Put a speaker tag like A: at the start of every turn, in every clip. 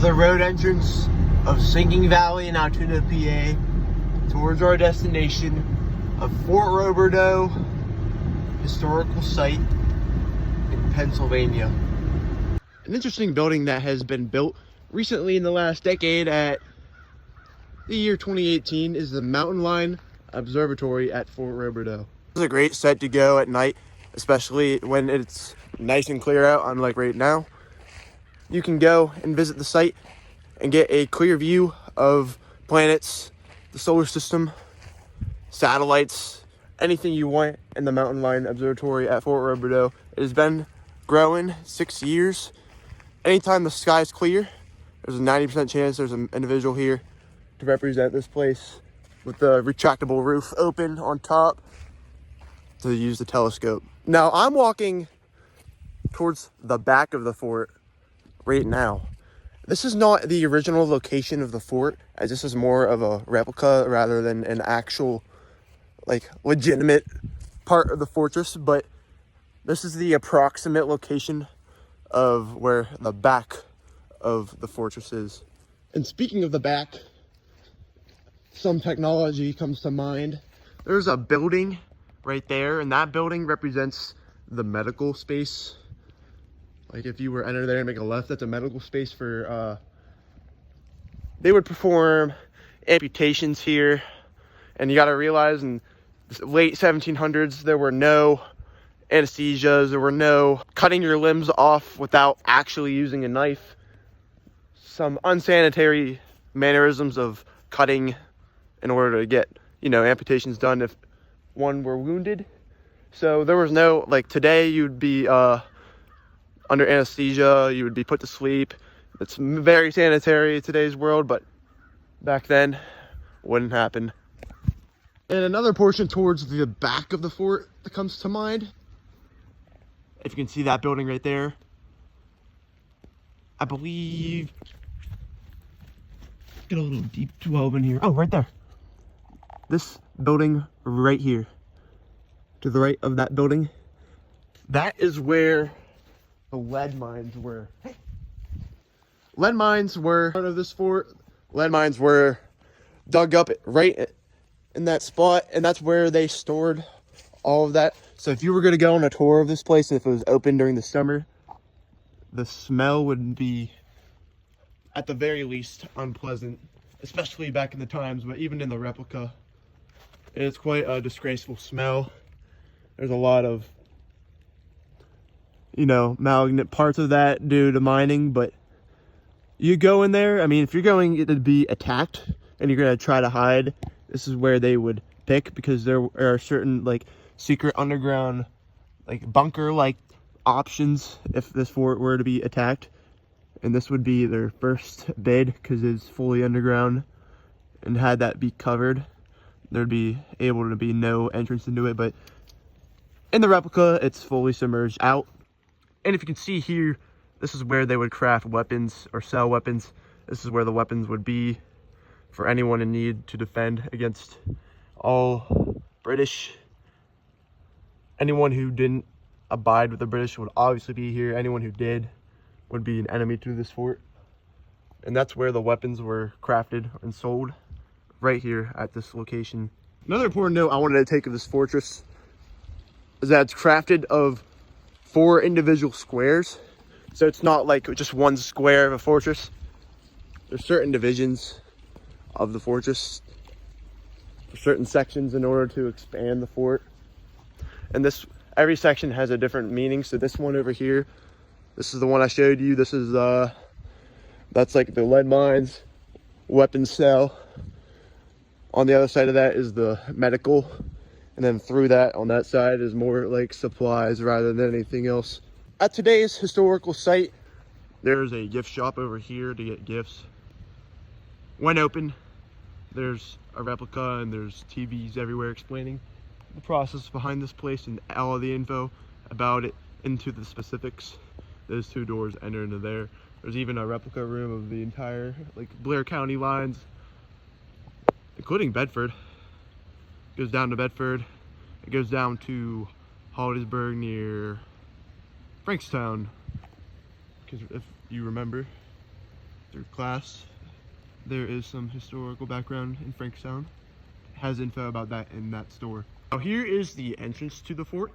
A: The road entrance of Sinking Valley in Altoona, PA, towards our destination of Fort Roberdeau Historical Site in Pennsylvania. An interesting building that has been built recently in the last decade at the year 2018 is the Mountain Line Observatory at Fort Roberdeau. This is a great site to go at night, especially when it's nice and clear out, unlike right now. You can go and visit the site and get a clear view of planets, the solar system, satellites, anything you want in the Mountain Line Observatory at Fort Roberdeau. It has been growing 6 years. Anytime the sky is clear, there's a 90% chance there's an individual here to represent this place with the retractable roof open on top to use the telescope. Now I'm walking towards the back of the fort right now. This is not the original location of the fort, as this is more of a replica rather than an actual, like, legitimate part of the fortress, but this is the approximate location of where the back of the fortress is. And speaking of the back, some technology comes to mind. There's a building right there, and that building represents the medical space. Like if you were enter there and make a left, that's a medical space for, they would perform amputations here. And you gotta realize in the late 1700s, there were no anesthesias, there were no cutting your limbs off without actually using a knife. Some unsanitary mannerisms of cutting in order to get, amputations done if one were wounded. So there was no, like today you'd be under anesthesia, you would be put to sleep. It's very sanitary in today's world, but back then wouldn't happen. And another portion towards the back of the fort that comes to mind, if you can see that building right there, I believe, get a little deep 12 in here. Oh, right there. This building right here, to the right of that building, that is where the lead mines were. Lead mines were part of this fort. Lead mines were dug up right in that spot, and that's where they stored all of that. So if you were going to go on a tour of this place, if it was open during the summer, the smell would be, at the very least, unpleasant, especially back in the times, but even in the replica, it's quite a disgraceful smell. There's a lot of, malignant parts of that due to mining, but you go in there, I mean, if you're going to be attacked and you're going to try to hide, this is where they would pick, because there are certain, secret underground, bunker-like options if this fort were to be attacked. And this would be their first bid, because it's fully underground, and had that be covered, there'd be able to be no entrance into it. But in the replica, it's fully submerged out. And if you can see here, this is where they would craft weapons or sell weapons. This is where the weapons would be for anyone in need to defend against all British. Anyone who didn't abide with the British would obviously be here. Anyone who did would be an enemy to this fort. And that's where the weapons were crafted and sold, right here at this location. Another important note I wanted to take of this fortress is that it's crafted of 4 individual squares. So it's not like just one square of a fortress. There's certain divisions of the fortress for certain sections in order to expand the fort. And every section has a different meaning. So this one over here, this is the one I showed you. This is that's like the lead mines, weapons cell. On the other side of that is the medical. And then through that, on that side, is more like supplies rather than anything else. At today's historical site, there's a gift shop over here to get gifts. When open, there's a replica and there's TVs everywhere explaining the process behind this place and all of the info about it into the specifics. Those 2 doors enter into there. There's even a replica room of the entire Blair County lines, including Bedford. It goes down to Bedford. It goes down to Hollidaysburg near Frankstown, because if you remember. through class. There is some historical background in Frankstown. Has info about that in that store. Now here is the entrance to the fort.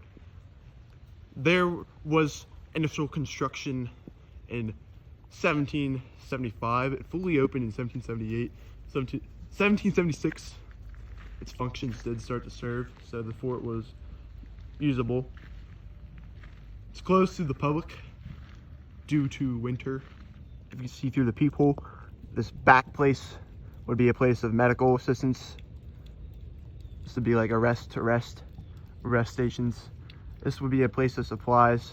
A: There was initial construction in 1775. It fully opened in 1778. 1776, its functions did start to serve, so the fort was usable. It's closed to the public due to winter. If you see through the peephole, this back place would be a place of medical assistance. This would be like a rest stations. This would be a place of supplies.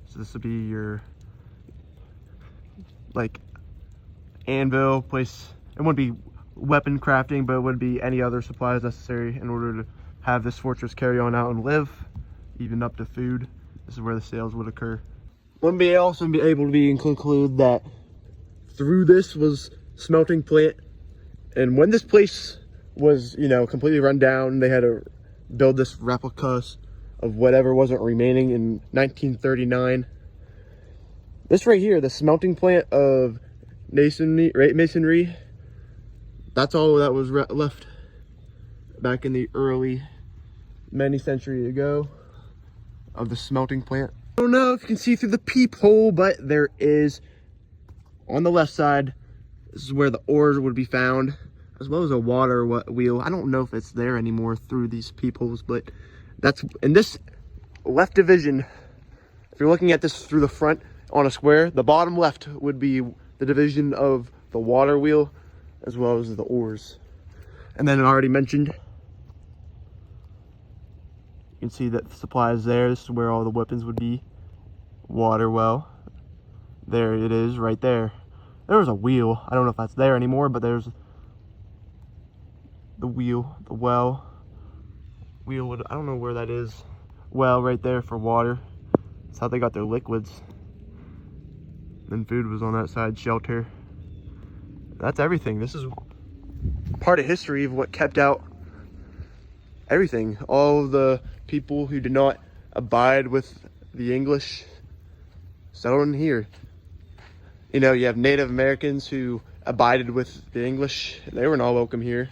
A: So this would be your like anvil place. It wouldn't be weapon crafting, but it would be any other supplies necessary in order to have this fortress carry on out and live, even up to food. This is where the sales would occur. One may also be able to conclude that through this was smelting plant, and when this place was, you know, completely run down, they had to build this replica of whatever wasn't remaining in 1939. This right here, the smelting plant of masonry, that's all that was left back in the early, many centuries ago, of the smelting plant. I don't know if you can see through the peephole, but there is, on the left side, this is where the ores would be found, as well as a water wheel. I don't know if it's there anymore through these peepholes, but that's in this left division. If you're looking at this through the front on a square, the bottom left would be the division of the water wheel, as well as the ores. And then I already mentioned, you can see that the supplies there. This is where all the weapons would be. Water well. There it is, right there. There was a wheel. I don't know if that's there anymore, but there's the wheel, the well. Wheel would, I don't know where that is. Well, right there for water. That's how they got their liquids. Then food was on that side, shelter. That's everything. This is part of history of what kept out everything. All the people who did not abide with the English settled in here. You know, you have Native Americans who abided with the English. They were not welcome here.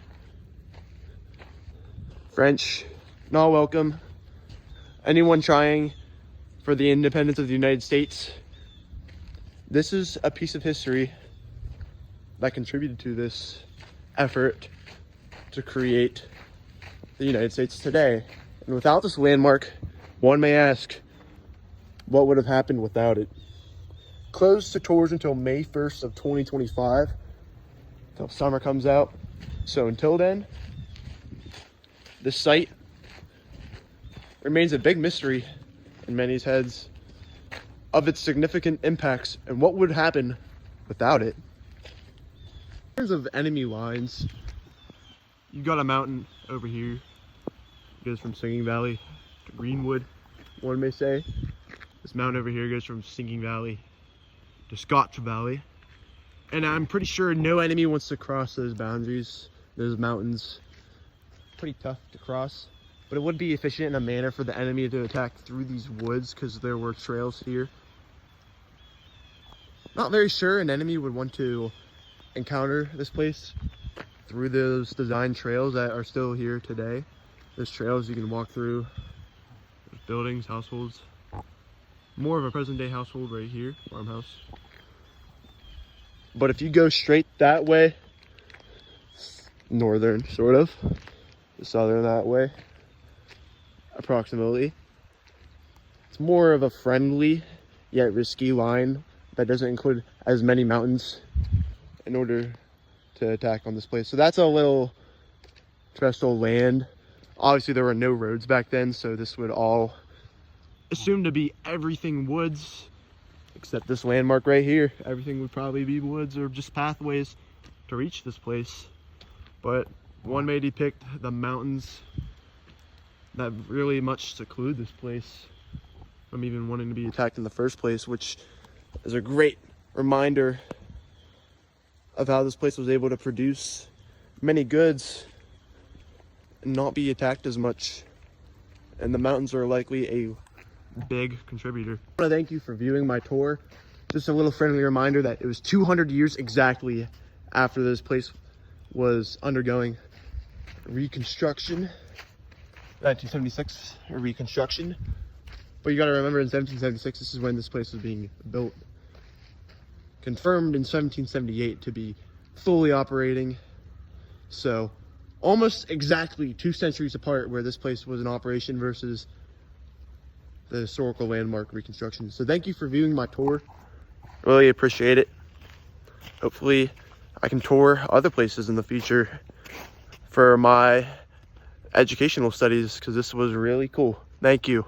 A: French, not welcome. Anyone trying for the independence of the United States. This is a piece of history that contributed to this effort to create the United States today. And without this landmark, one may ask, what would have happened without it? Closed to tours until May 1st of 2025, until summer comes out. So until then, this site remains a big mystery in many's heads of its significant impacts and what would happen without it. In terms of enemy lines, you got a mountain over here. It goes from Singing Valley to Greenwood, one may say. This mountain over here goes from Singing Valley to Scotch Valley. And I'm pretty sure no enemy wants to cross those boundaries, those mountains. Pretty tough to cross, but it would be efficient in a manner for the enemy to attack through these woods because there were trails here. Not very sure an enemy would want to encounter this place through those design trails that are still here today. There's trails you can walk through. There's buildings, households. More of a present day household right here, farmhouse. But if you go straight that way, northern sort of, southern that way, approximately, it's more of a friendly yet risky line that doesn't include as many mountains in order to attack on this place. So that's a little terrestrial land. Obviously there were no roads back then, so this would all assumed to be everything woods, except this landmark right here. Everything would probably be woods or just pathways to reach this place. But one may depict the mountains that really much seclude this place from even wanting to be attacked in the first place, which is a great reminder of how this place was able to produce many goods and not be attacked as much. And the mountains are likely a big contributor. I want to thank you for viewing my tour just a little friendly reminder that it was 200 years exactly after this place was undergoing reconstruction. 1976 reconstruction. But you got to remember, in 1776, this is when this place was being built. Confirmed in 1778 to be fully operating. So almost exactly 2 centuries apart where this place was in operation versus the historical landmark reconstruction. So thank you for viewing my tour. Really appreciate it. Hopefully I can tour other places in the future for my educational studies, because this was really cool. Thank you.